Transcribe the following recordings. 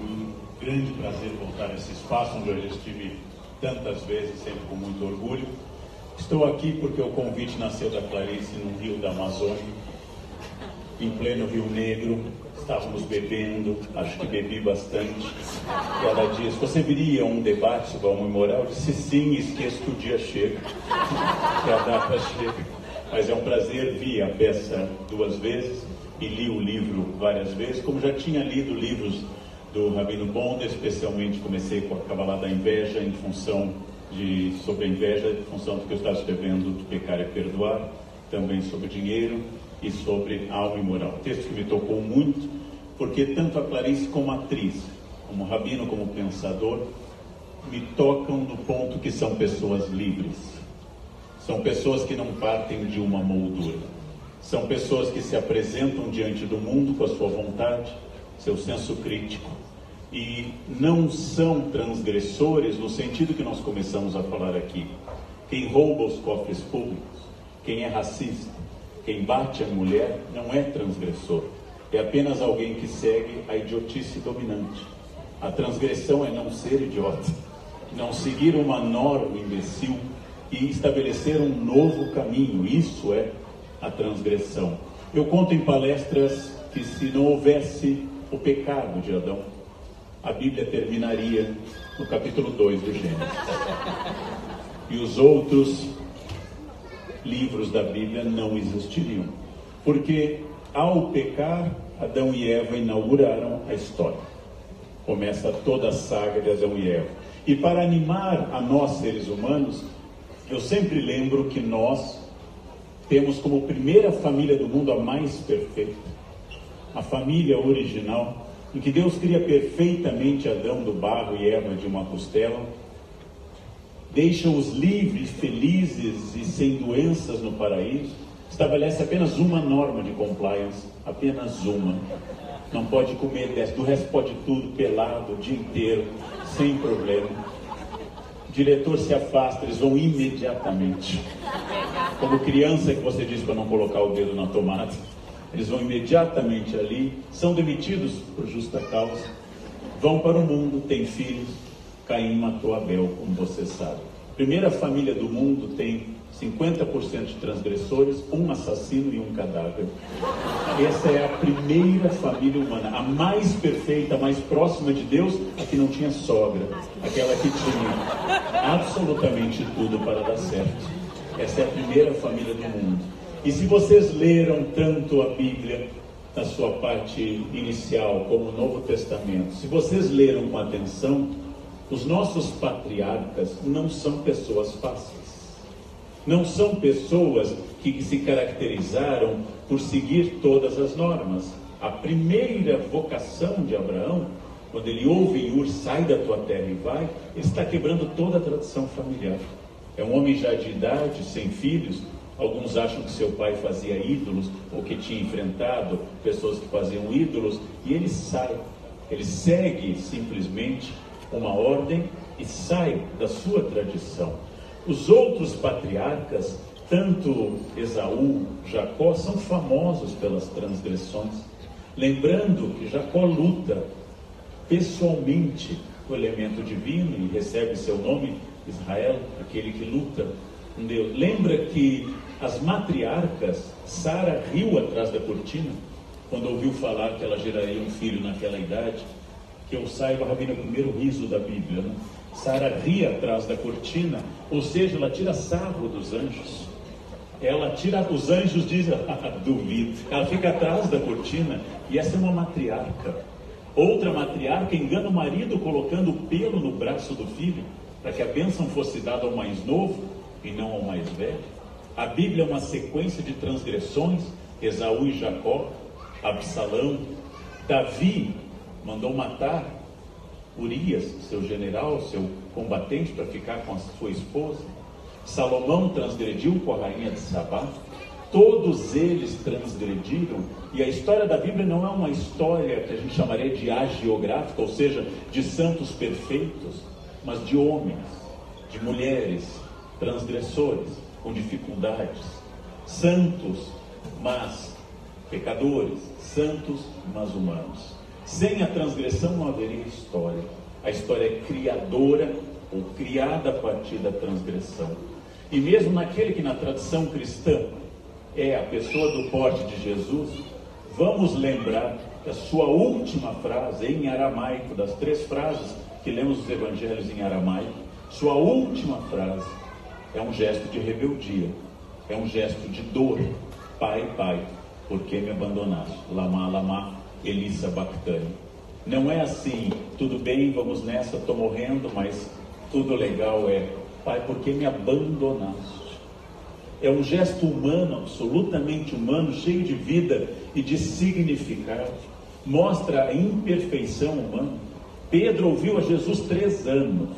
Um grande prazer voltar a esse espaço onde eu já estive tantas vezes, sempre com muito orgulho. Estou aqui porque o convite nasceu da Clarice no Rio da Amazônia, em pleno Rio Negro. Estávamos bebendo, acho que bebi bastante. E ela disse: você viria a um debate sobre a alma moral? Eu disse: sim, esqueço que o dia chega, que a data chega. Mas é um prazer, vi a peça 2 vezes e li o livro várias vezes, como já tinha lido livros do Rabino Bonder, especialmente comecei com a Cabalá da Inveja, sobre a inveja, em função do que eu estava escrevendo de Pecar e Perdoar, também sobre dinheiro e sobre alma e moral. Texto que me tocou muito, porque tanto a Clarice como a atriz, como Rabino, como pensador, me tocam no ponto que são pessoas livres. São pessoas que não partem de uma moldura. São pessoas que se apresentam diante do mundo com a sua vontade, seu senso crítico, e não são transgressores no sentido que nós começamos a falar aqui. Quem rouba os cofres públicos, quem é racista, quem bate a mulher, não é transgressor. É apenas alguém que segue a idiotice dominante. A transgressão é não ser idiota, não seguir uma norma imbecil e estabelecer um novo caminho. Isso é a transgressão. Eu conto em palestras que se não houvesse o pecado de Adão, a Bíblia terminaria no capítulo 2 do Gênesis. E os outros livros da Bíblia não existiriam. Porque ao pecar, Adão e Eva inauguraram a história. Começa toda a saga de Adão e Eva. E para animar a nós, seres humanos, eu sempre lembro que nós temos como primeira família do mundo a mais perfeita. A família original, em que Deus cria perfeitamente Adão do barro e Eva de uma costela, deixa-os livres, felizes e sem doenças no paraíso, estabelece apenas uma norma de compliance, apenas uma. Não pode comer 10, do resto pode tudo, pelado, o dia inteiro, sem problema. O diretor se afasta, eles vão imediatamente. Como criança que você diz para não colocar o dedo na tomada, eles vão imediatamente ali, são demitidos por justa causa, vão para o mundo, têm filhos. Caim matou Abel, como você sabe. Primeira família do mundo tem 50% de transgressores, um assassino e um cadáver. Essa é a primeira família humana, a mais perfeita, a mais próxima de Deus, a que não tinha sogra, aquela que tinha absolutamente tudo para dar certo. Essa é a primeira família do mundo. E se vocês leram tanto a Bíblia, na sua parte inicial, como o Novo Testamento, se vocês leram com atenção, os nossos patriarcas não são pessoas fáceis. Não são pessoas que se caracterizaram por seguir todas as normas. A primeira vocação de Abraão, quando ele ouve em Ur, sai da tua terra e vai, ele está quebrando toda a tradição familiar. É um homem já de idade, sem filhos. Alguns acham que seu pai fazia ídolos, ou que tinha enfrentado pessoas que faziam ídolos, e ele sai. Ele segue simplesmente uma ordem e sai da sua tradição. Os outros patriarcas, tanto Esaú, Jacó, são famosos pelas transgressões. Lembrando que Jacó luta pessoalmente com o elemento divino e recebe seu nome, Israel, aquele que luta com Deus. Lembra que as matriarcas, Sara riu atrás da cortina, quando ouviu falar que ela geraria um filho naquela idade. Que eu saiba, Rabino, é o primeiro riso da Bíblia, né? Sara ri atrás da cortina, ou seja, ela tira sarro dos anjos. Ela tira, os anjos dizem, duvido. Ela fica atrás da cortina, e essa é uma matriarca. Outra matriarca engana o marido colocando o pelo no braço do filho, para que a bênção fosse dada ao mais novo e não ao mais velho. A Bíblia é uma sequência de transgressões, Esaú e Jacó, Absalão. Davi mandou matar Urias, seu general, seu combatente, para ficar com a sua esposa. Salomão transgrediu com a rainha de Sabá. Todos eles transgrediram. E a história da Bíblia não é uma história que a gente chamaria de hagiográfica, ou seja, de santos perfeitos, mas de homens, de mulheres, transgressores, com dificuldades, santos, mas pecadores, santos, mas humanos. Sem a transgressão não haveria história. A história é criadora ou criada a partir da transgressão. E mesmo naquele que na tradição cristã é a pessoa do porte de Jesus, vamos lembrar que a sua última frase em aramaico, das 3 frases que lemos os evangelhos em aramaico, sua última frase é um gesto de rebeldia, é um gesto de dor. Pai, pai, por que me abandonaste? Lama, lama, Eli sabachthani. Não é assim, tudo bem, vamos nessa, estou morrendo, mas tudo legal. É, pai, por que me abandonaste? É um gesto humano, absolutamente humano, cheio de vida e de significado. Mostra a imperfeição humana. Pedro ouviu a Jesus 3 anos.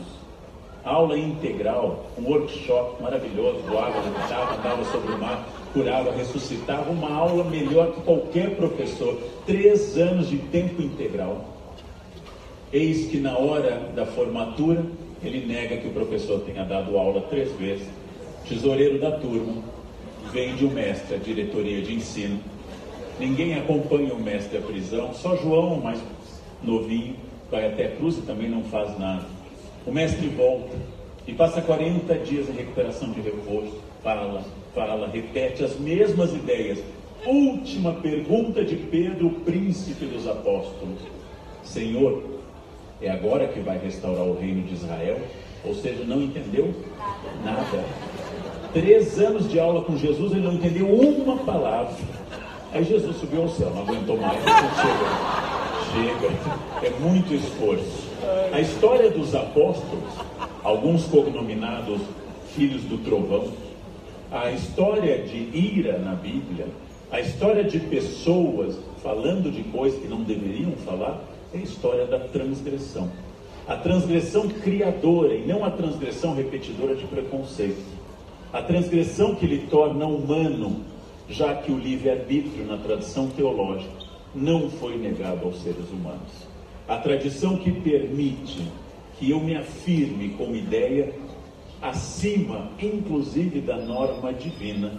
Aula integral, um workshop maravilhoso, voava, levitava, andava sobre o mar, curava, ressuscitava, uma aula melhor que qualquer professor. 3 anos de tempo integral. Eis que na hora da formatura, ele nega que o professor tenha dado aula 3 vezes. Tesoureiro da turma, vende o mestre à diretoria de ensino. Ninguém acompanha o mestre à prisão, só João, mais novinho, vai até a cruz e também não faz nada. O mestre volta e passa 40 dias em recuperação de reforço. Fala, repete as mesmas ideias. Última pergunta de Pedro, o príncipe dos apóstolos: Senhor, é agora que vai restaurar o reino de Israel? Ou seja, não entendeu nada. 3 anos de aula com Jesus, ele não entendeu uma palavra. Aí Jesus subiu ao céu, não aguentou mais. Chega, é muito esforço. A história dos apóstolos, alguns cognominados filhos do trovão, a história de ira na Bíblia, a história de pessoas falando de coisas que não deveriam falar, é a história da transgressão. A transgressão criadora e não a transgressão repetidora de preconceito. A transgressão que lhe torna humano, já que o livre-arbítrio na tradição teológica não foi negado aos seres humanos. A tradição que permite que eu me afirme como ideia acima, inclusive, da norma divina.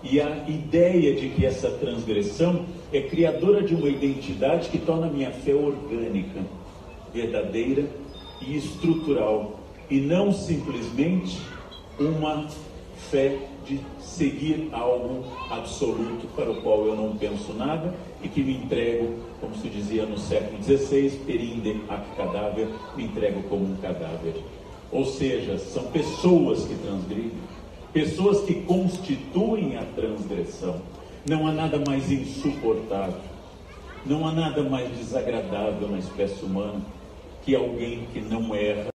E a ideia de que essa transgressão é criadora de uma identidade que torna a minha fé orgânica, verdadeira e estrutural, e não simplesmente uma fé de seguir algo absoluto para o qual eu não penso nada e que me entrego, como se dizia no século XVI, perinde ac cadáver, me entrego como um cadáver. Ou seja, são pessoas que transgridem, pessoas que constituem a transgressão. Não há nada mais insuportável, não há nada mais desagradável na espécie humana que alguém que não erra.